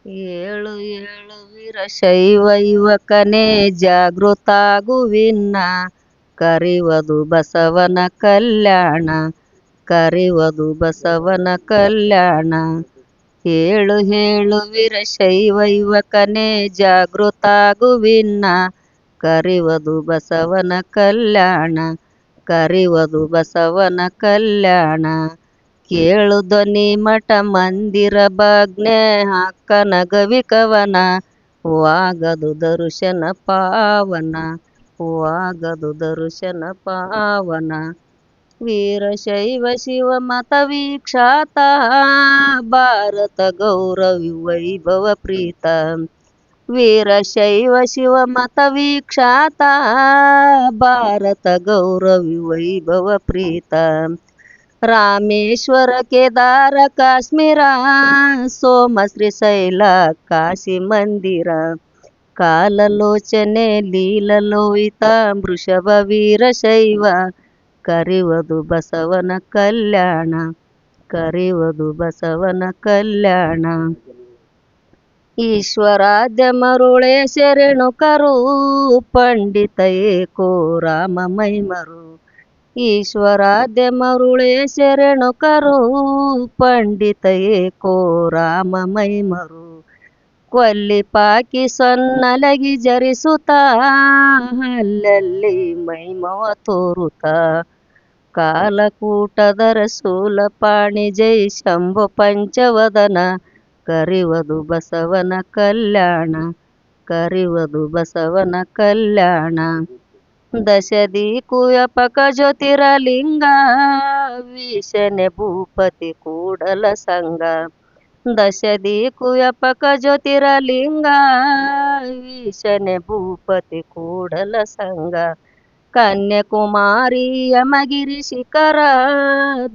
ಏಳು ಏಳು ವೀರಶೈವ ಯುವಕನೇ ಜಾಗೃತಾಗುವಿನ್ನ ಕರಿವದು ಬಸವನ ಕಲ್ಯಾಣ ಕರಿವದು ಬಸವನ ಕಲ್ಯಾಣ. ಏಳು ಏಳು ವೀರಶೈವ ಯುವಕನೇ ಜಾಗೃತಾಗುವಿನ್ನ ಕರಿವದು ಬಸವನ ಕಲ್ಯಾಣ ಕರಿವದು ಬಸವನ ಕಲ್ಯಾಣ. ಕೇಳು ಧ್ವನಿ ಮಠ ಮಂದಿರ ಭಗ್ನೆ ಅಕ್ಕನ ಗವಿಕವನ ವಾಗದು ದರ್ಶನ ಪಾವನ ವಾಗದು ದರ್ಶನ ಪಾವನ. ವೀರಶೈವ ಶಿವ ಮತ ವಿಖ್ಯಾತ ಭಾರತ ಗೌರವಿ ವೈಭವ ಪ್ರೀತ. ವೀರಶೈವ ಶಿವ ಮತ ವಿಖ್ಯಾತ ಭಾರತ ಗೌರವಿ ವೈಭವ ಪ್ರೀತ. ರಾಮೇಶ್ವರ ಕೇದಾರ ಕಾಶ್ಮೀರ ಸೋಮ ಶ್ರೀಶೈಲ ಕಾಶಿ ಮಂದಿರ. ಕಾಲಲೋಚನೆ ಲೀಲಲೋಹಿತ ವೃಷಭ ವೀರಶೈವ ಕರಿವದು ಬಸವನ ಕಲ್ಯಾಣ ಕರಿವದು ಬಸವನ ಕಲ್ಯಾಣ. ಈಶ್ವರಾಧ್ಯ ಮರುಳೇ ಶರಣುಕರು ಪಂಡಿತ ಏಕೋ ರಾಮ ಮೈಮರು. ಈಶ್ವರಾಧ್ಯ ಮರುಳೇ ಶರಣುಕರು ಪಂಡಿತ ಏಕೋ ರಾಮ ಮೈಮರು. ಕೊಲ್ಲಿಪಾಕಿ ಸೊನ್ನಲಗಿ ಜರಿಸುತ್ತ ಅಲ್ಲಲ್ಲಿ ಮೈಮವ ತೋರುತ್ತ. ಕಾಲಕೂಟದರ ಶೂಲಪಾಣಿ ಜೈ ಶಂಭು ಪಂಚವದನ ಕರಿವದು ಬಸವನ ಕಲ್ಯಾಣ ಕರಿವದು ಬಸವನ ಕಲ್ಯಾಣ. ದಶದಿಕ್ಕು ವ್ಯಾಪಕ ಜ್ಯೋತಿರ್ಲಿಂಗ ವೀಶನೆ ಭೂಪತಿ ಕೂಡಲ ಸಂಗ. ದಶದಿಕ್ಕು ವ್ಯಾಪಕ ಜ್ಯೋತಿರ್ಲಿಂಗ ವೀಶನೆ ಭೂಪತಿ ಕೂಡಲ ಸಂಗ. ಕನ್ಯಾಕುಮಾರಿ ಯಮಗಿರಿ ಶಿಖರ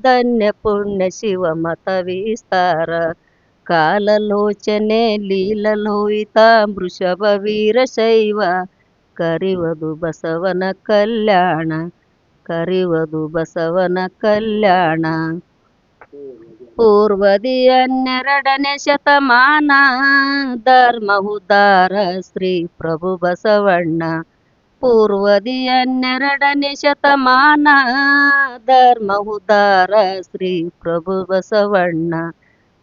ಧನ್ಯ ಪುಣ್ಯ ಶಿವ ಮತ ವಿಸ್ತಾರ. ಕಾಲಲೋಚನೆ ಲೀಲಲೋಹಿತ ವೃಷಭ ವೀರಶೈವ ಕರಿವದು ಬಸವನ ಕಲ್ಯಾಣ ಕರಿವದು ಬಸವನ ಕಲ್ಯಾಣ. ಪೂರ್ವದಿ 12ನೇ ಶತಮಾನ ಧರ್ಮ ಉದ್ಧಾರ ಶ್ರೀ ಪ್ರಭು ಬಸವಣ್ಣ. ಪೂರ್ವದಿ 12ನೇ ಶತಮಾನ ಧರ್ಮ ಉದ್ಧಾರ ಶ್ರೀ ಪ್ರಭು ಬಸವಣ್ಣ.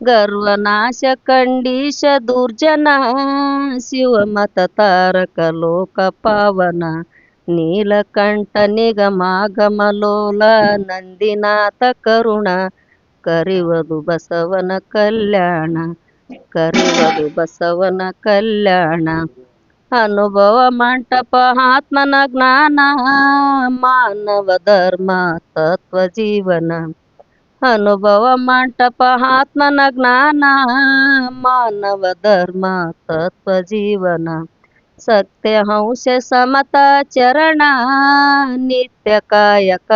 ಗರ್ವನಾಶ ಖಂಡೀಶ ದುರ್ಜನ ಶಿವಮತ ತಾರಕ ಲೋಕ ಪಾವನ. ನೀಲಕಂಠ ನಿಗಮಾಗಮಲೋಲ ನಂದಿನಾಥ ಕರುಣ ಕರಿವದು ಬಸವನ ಕಲ್ಯಾಣ ಕರಿವದು ಬಸವನ ಕಲ್ಯಾಣ. ಅನುಭವ ಮಂಟಪ ಆತ್ಮನ ಜ್ಞಾನ ಮಾನವ ಧರ್ಮ ತತ್ವ ಜೀವನ. ಅನುಭವ ಮಂಟಪ ಆತ್ಮನ ಜ್ಞಾನ ಮಾನವ ಧರ್ಮ ತತ್ವ ಜೀವನ. ಸತ್ಯಹಂಸ ಸಮತಾಚರಣ ನಿತ್ಯ ಕಾಯಕ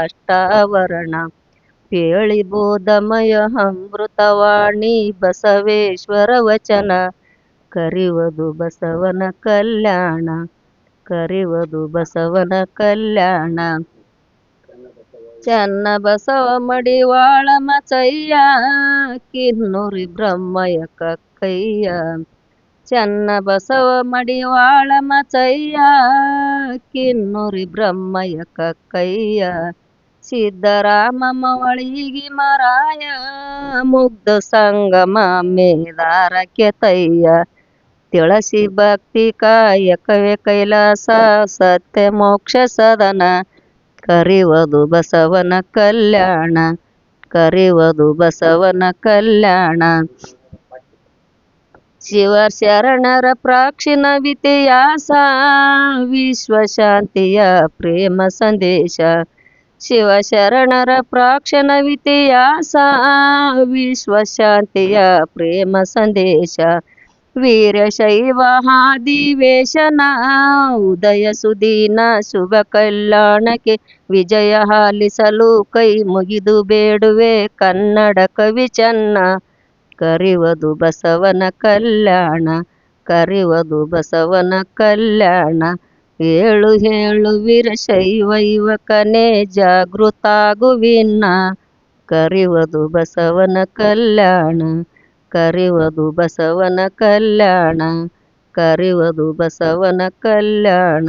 ಅಷ್ಟಾವರಣ. ಪೇಳಿ ಬೋಧಮಯ ಅಮೃತವಾಣಿ ಬಸವೇಶ್ವರ ವಚನ ಕರಿವದು ಬಸವನ ಕಲ್ಯಾಣ ಕರಿವದು ಬಸವನ ಕಲ್ಯಾಣ. ಚನ್ನ ಬಸವ ಮಡಿವಾಳ ಮಚಯ್ಯ ಕಿನ್ನೂರಿ ಬ್ರಹ್ಮಯ್ಯ ಕಕ್ಕಯ್ಯ. ಚನ್ನ ಬಸವ ಮಡಿವಾಳ ಮಚಯ್ಯ ಕಿನ್ನೂರಿ ಬ್ರಹ್ಮಯ್ಯ ಕಕ್ಕಯ್ಯ. ಸಿದ್ದರಾಮ ಮವಳಿಗಿ ಮರಾಯ ಮುಗ್ಧ ಸಂಗಮ ಮೇದಾರ ಕೆತಯ್ಯ. ತುಳಸಿ ಭಕ್ತಿ ಕಾಯಕವೇ ಕೈಲಾಸ ಸತ್ಯ ಮೋಕ್ಷ ಸದನ ಕರಿವದು ಬಸವನ ಕಲ್ಯಾಣ ಕರಿವದು ಬಸವನ ಕಲ್ಯಾಣ. ಶಿವ ಶರಣರ ಪ್ರಾಚೀನ ಇತಿಹಾಸ ವಿಶ್ವಶಾಂತಿಯ ಪ್ರೇಮ ಸಂದೇಶ. ಶಿವ ಶರಣರ ಪ್ರಾಚೀನ ಇತಿಹಾಸ ವಿಶ್ವಶಾಂತಿಯ ಪ್ರೇಮ ಸಂದೇಶ. ವೀರಶೈವ ಅಧಿವೇಶನ ಉದಯ ಸುದೀನ ಶುಭ ಕಲ್ಯಾಣಕ್ಕೆ ವಿಜಯ ಹಾಲಿಸಲು ಕೈ ಮುಗಿದು ಬೇಡುವೆ ಕನ್ನಡ ಕವಿ ಚೆನ್ನ ಕರಿವದು ಬಸವನ ಕಲ್ಯಾಣ ಕರಿವದು ಬಸವನ ಕಲ್ಯಾಣ. ಏಳು ಏಳು ವೀರಶೈವ ಯುವಕನೇ ಜಾಗೃತಾಗುವಿನ್ನ ಕರಿವದು ಬಸವನ ಕಲ್ಯಾಣ ಕರೆಯುವುದು ಬಸವನ ಕಲ್ಯಾಣ, ಕರೆಯುವುದು ಬಸವನ ಕಲ್ಯಾಣ.